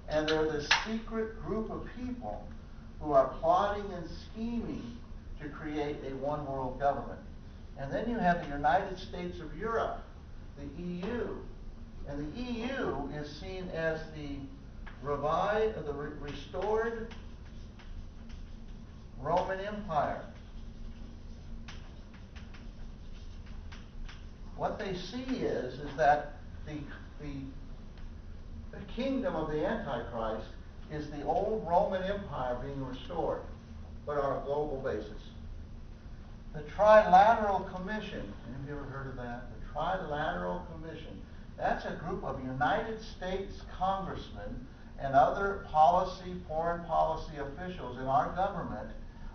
And they're this secret group of people who are plotting and scheming to create a one world government. And then you have the United States of Europe, the EU. And the EU is seen as the restored Roman Empire. What they see is that the kingdom of the Antichrist is the old Roman Empire being restored, but on a global basis. The Trilateral Commission, have you ever heard of that? The Trilateral Commission. That's a group of United States congressmen and other foreign policy officials in our government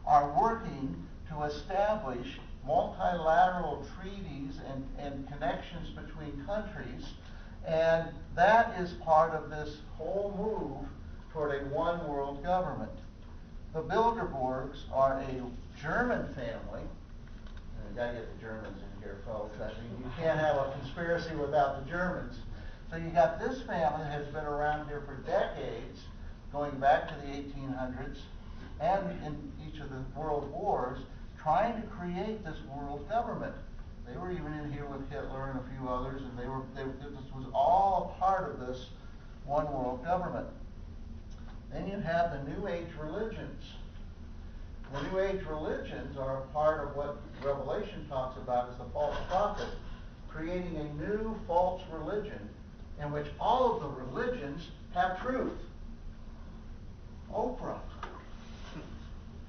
are working to establish multilateral treaties and connections between countries, and that is part of this whole move toward a one world government. The Bilderbergs are a German family. You gotta get the Germans in here, folks. I mean, you can't have a conspiracy without the Germans. So you got this family that has been around here for decades, going back to the 1800s, and in each of the world wars, trying to create this world government. They were even in here with Hitler and a few others, and this was all a part of this one world government. Then you have the New Age religions. The New Age religions are a part of what Revelation talks about as the false prophet, creating a new false religion in which all of the religions have truth. Oprah.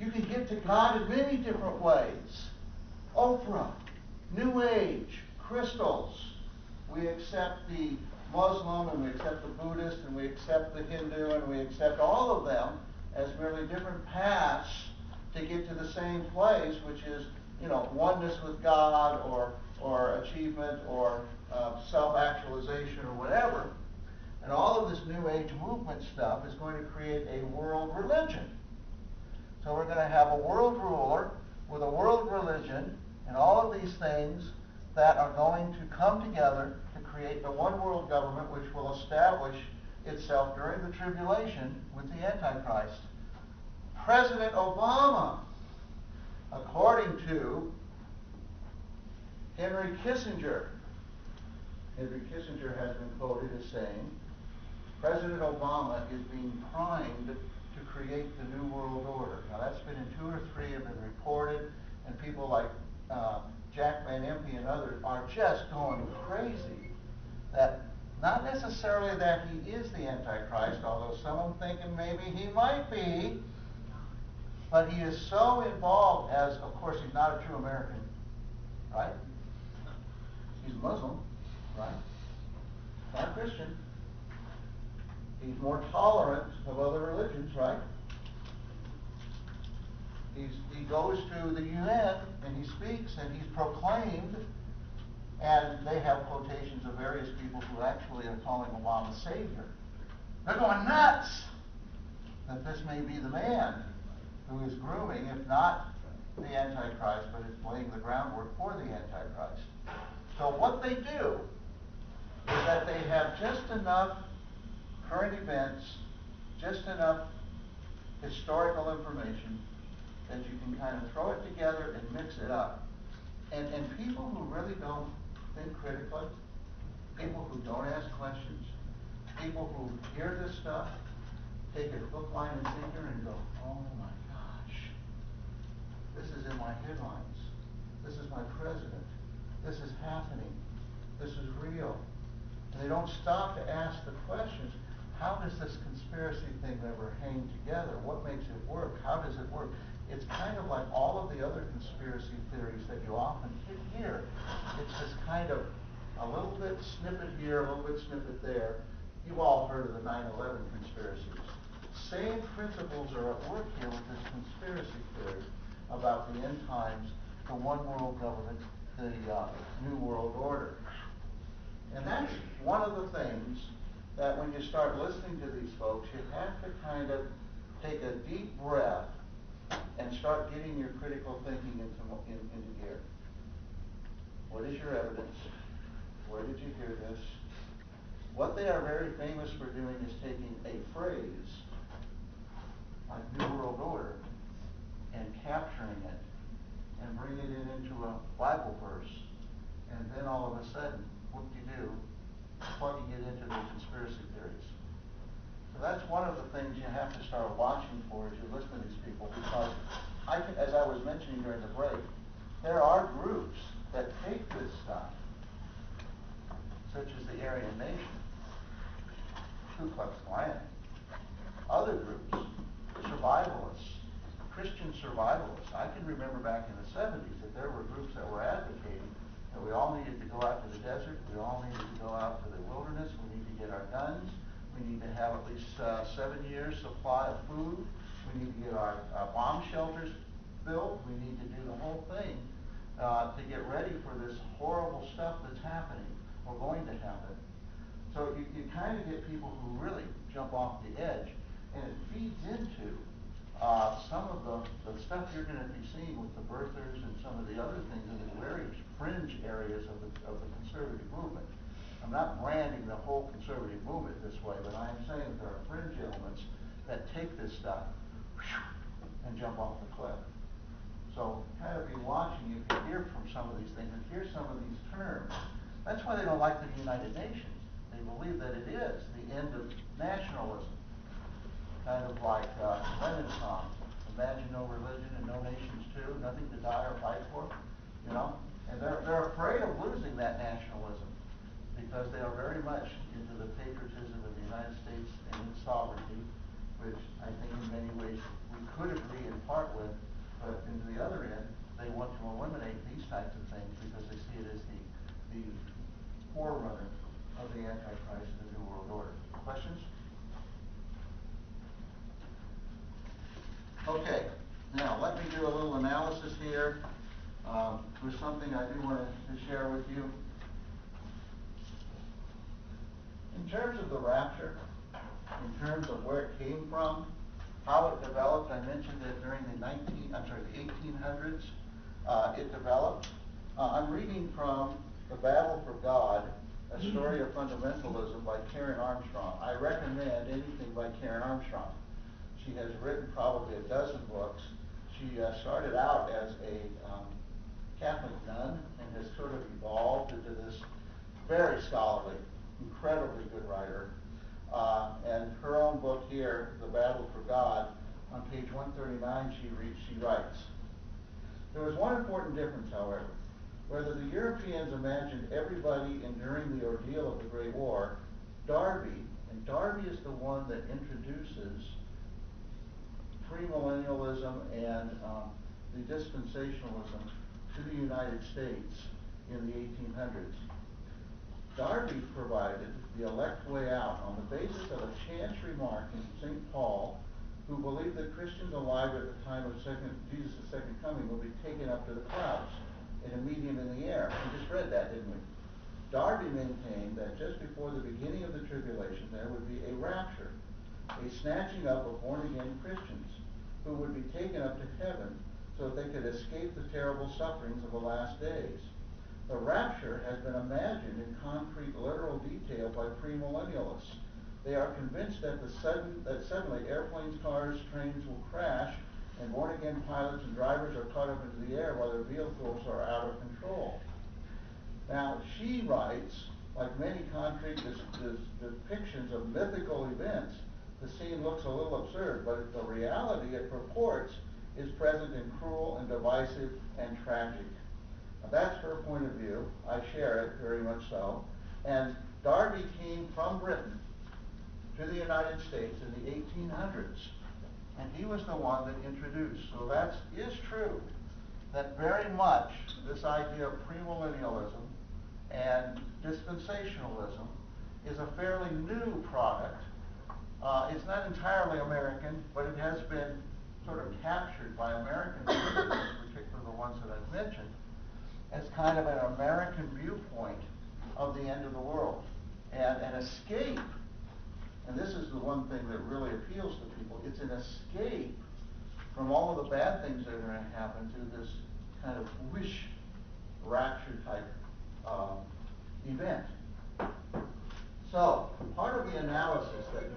You can get to God in many different ways. Oprah, New Age, crystals. We accept the Muslim, and we accept the Buddhist, and we accept the Hindu, and we accept all of them as merely different paths to get to the same place, which is, oneness with God, or achievement, or self-actualization, or whatever. And all of this New Age movement stuff is going to create a world religion. So we're going to have a world ruler with a world religion and all of these things that are going to come together to create the one world government which will establish itself during the tribulation with the Antichrist. President Obama, according to Henry Kissinger has been quoted as saying, President Obama is being primed to create the New World Order. Now that's been in 2 or 3 have been reported, and people like Jack Van Impe and others are just going crazy. That not necessarily that he is the Antichrist, although some of them thinking maybe he might be, but he is so involved as, of course, he's not a true American, right? He's Muslim, right? Not a Christian. He's more tolerant of other religions, right? He goes to the UN and he speaks and he's proclaimed, and they have quotations of various people who actually are calling Obama savior. They're going nuts that this may be the man who is grooming, if not the Antichrist, but is laying the groundwork for the Antichrist. So what they do is that they have just enough current events, just enough historical information that you can kind of throw it together and mix it up. And people who really don't think critically, people who don't ask questions, people who hear this stuff, take it hook, line, and sinker and go, oh my gosh, this is in my headlines. This is my president. This is happening. This is real. And they don't stop to ask the questions. How does this conspiracy thing ever hang together? What makes it work? How does it work? It's kind of like all of the other conspiracy theories that you often hear. It's this kind of a little bit snippet here, a little bit snippet there. You've all heard of the 9/11 conspiracies. Same principles are at work here with this conspiracy theory about the end times, the one world government, the New World Order. And that's one of the things that when you start listening to these folks, you have to kind of take a deep breath and start getting your critical thinking into gear. What is your evidence? Where did you hear this? What they are very famous for doing is taking a phrase like New World Order and capturing it and bringing it into a Bible verse, and then all of a sudden, whoop-de-doo, plugging it into their conspiracy theories. So that's one of the things you have to start watching for as you listen to these people, because as I was mentioning during the break, there are groups that take this stuff, such as the Aryan Nation, Ku Klux Klan, other groups, survivalists, Christian survivalists. I can remember back in the 70s that there were groups that were advocating that we all needed to go out to the desert, we all needed to go out to the wilderness, we need to get our guns, we need to have at least 7 years supply of food, we need to get our bomb shelters built, we need to do the whole thing to get ready for this horrible stuff that's happening or going to happen. So you kind of get people who really jump off the edge, and it feeds into some of the stuff you're going to be seeing with the birthers and some of the other things in the very fringe areas of the conservative movement. I'm not branding the whole conservative movement this way, but I am saying that there are fringe elements that take this stuff and jump off the cliff. So kind of be watching if you hear from some of these things and hear some of these terms. That's why they don't like the United Nations. They believe that it is the end of nationalism. Kind of like Lenin's song, imagine no religion and no nations too, nothing to die or fight for, you know? And they're afraid of losing that nationalism because they are very much into the patriotism of the United States and its sovereignty, which I think in many ways we could agree in part with, but into the other end, they want to eliminate these types of things because they see it as the forerunner of the Antichrist and the New World Order. Questions? Okay, now let me do a little analysis here with something I do want to share with you. In terms of the rapture, in terms of where it came from, how it developed, I mentioned that during the 1800s, it developed. I'm reading from The Battle for God, A Story of Fundamentalism by Karen Armstrong. I recommend anything by Karen Armstrong. She has written probably a dozen books. She started out as a Catholic nun and has sort of evolved into this very scholarly, incredibly good writer. And her own book here, The Battle for God, on page 139, she writes, "There was one important difference, however. Whether the Europeans imagined everybody enduring the ordeal of the Great War, Darby, and Darby is the one that introduces premillennialism and the dispensationalism to the United States in the 1800s. Darby provided the elect way out on the basis of a chance remark in St. Paul, who believed that Christians alive at the time of Jesus' second coming will be taken up to the clouds in a medium in the air." We just read that, didn't we? Darby maintained that just before the beginning of the tribulation there would be a rapture, a snatching up of born-again Christians who would be taken up to heaven so that they could escape the terrible sufferings of the last days. The rapture has been imagined in concrete literal detail by premillennialists. They are convinced that suddenly airplanes, cars, trains will crash and born-again pilots and drivers are caught up into the air while their vehicles are out of control. Now, she writes, like many concrete depictions of mythical events, the scene looks a little absurd, but the reality it purports is present and cruel and divisive and tragic. Now, that's her point of view. I share it very much so. And Darby came from Britain to the United States in the 1800s, and he was the one that introduced. So that is true, that very much this idea of premillennialism and dispensationalism is a fairly new product. It's not entirely American, but it has been sort of captured by American people, in particular the ones that I've mentioned, as kind of an American viewpoint of the end of the world and an escape. And this is the one thing that really appeals to people. It's an escape from all of the bad things that are going to happen to this kind of wish rapture type event. So, part of the analysis that you